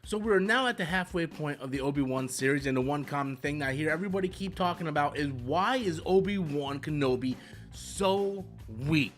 So we're now at the halfway point of the Obi-Wan series, and the one common thing that I hear everybody keep talking about is, why is Obi-Wan Kenobi so weak?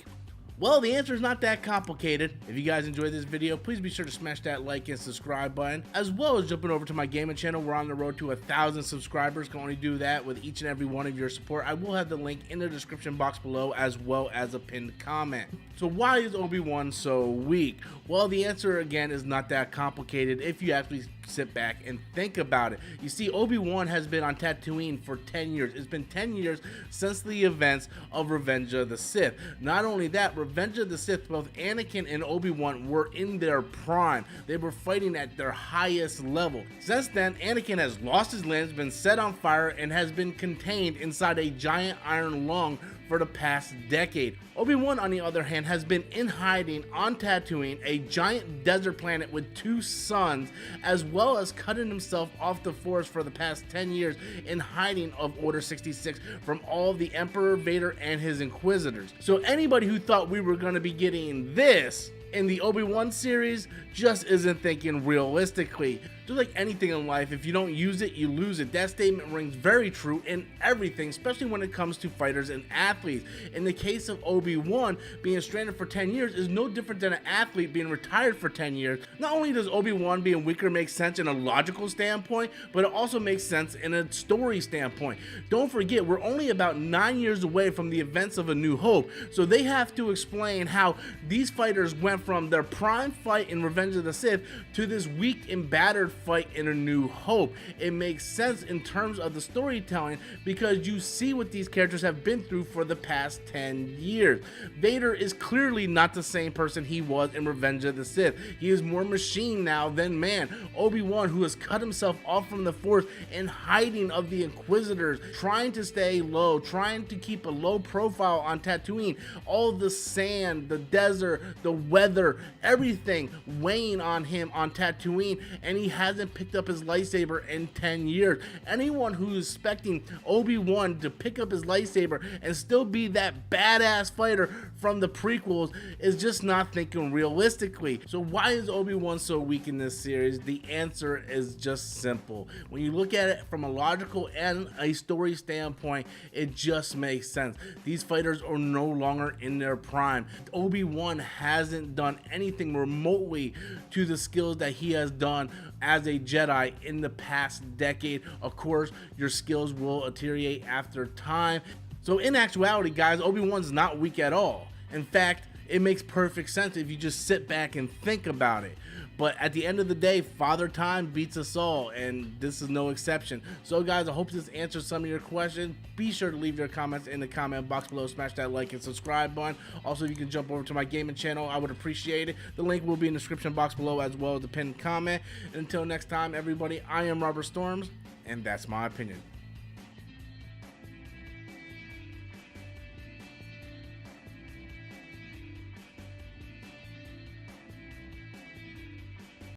Well, the answer is not that complicated. If you guys enjoyed this video, please be sure to smash that like and subscribe button, as well as jumping over to my gaming channel. We're on the road to 1,000 subscribers. Can only do that with each and every one of your support. I will have the link in the description box below, as well as a pinned comment. So why is Obi-Wan so weak? Well, the answer again is not that complicated if you actually sit back and think about it. You see, Obi-Wan has been on Tatooine for 10 years. It's been 10 years since the events of Revenge of the Sith. Not only that, Revenge of the Sith, both Anakin and Obi-Wan were in their prime. They were fighting at their highest level. Since then, Anakin has lost his limbs, been set on fire, and has been contained inside a giant iron lung for the past decade. Obi-Wan, on the other hand, has been in hiding on Tatooine, a giant desert planet with 2 suns, as well as cutting himself off the Force for the past 10 years in hiding of Order 66 from all of the Emperor, Vader, and his Inquisitors. So anybody who thought we were going to be getting this in the Obi-Wan series just isn't thinking realistically. Just like anything in life, if you don't use it, you lose it. That statement rings very true in everything, especially when it comes to fighters and athletes. In the case of Obi-Wan, being stranded for 10 years is no different than an athlete being retired for 10 years. Not only does Obi-Wan being weaker make sense in a logical standpoint, but it also makes sense in a story standpoint. Don't forget, we're only about 9 years away from the events of A New Hope, so they have to explain how these fighters went from their prime fight in Revenge of the Sith to this weak and battered fight in A New Hope. It makes sense in terms of the storytelling because you see what these characters have been through for the past 10 years. Vader is clearly not the same person he was in Revenge of the Sith. He is more machine now than man. Obi-Wan, who has cut himself off from the Force in hiding of the Inquisitors, trying to stay low, trying to keep a low profile on Tatooine, all the sand, the desert, the weather, everything weighing on him on Tatooine, and he hasn't picked up his lightsaber in 10 years. Anyone who's expecting Obi-Wan to pick up his lightsaber and still be that badass fighter from the prequels is just not thinking realistically. So why is Obi-Wan so weak in this series? The answer is just simple. When you look at it from a logical and a story standpoint, it just makes sense. These fighters are no longer in their prime. Obi-Wan hasn't done anything remotely to the skills that he has done as a Jedi in the past decade. Of course, your skills will deteriorate after time. So in actuality, guys, Obi-Wan's not weak at all. In fact, it makes perfect sense if you just sit back and think about it. But at the end of the day, Father Time beats us all, and this is no exception. So guys, I hope this answers some of your questions. Be sure to leave your comments in the comment box below. Smash that like and subscribe button. Also, if you can jump over to my gaming channel, I would appreciate it. The link will be in the description box below, as well as the pinned comment. And until next time, everybody, I am Robert Storms, and that's my opinion.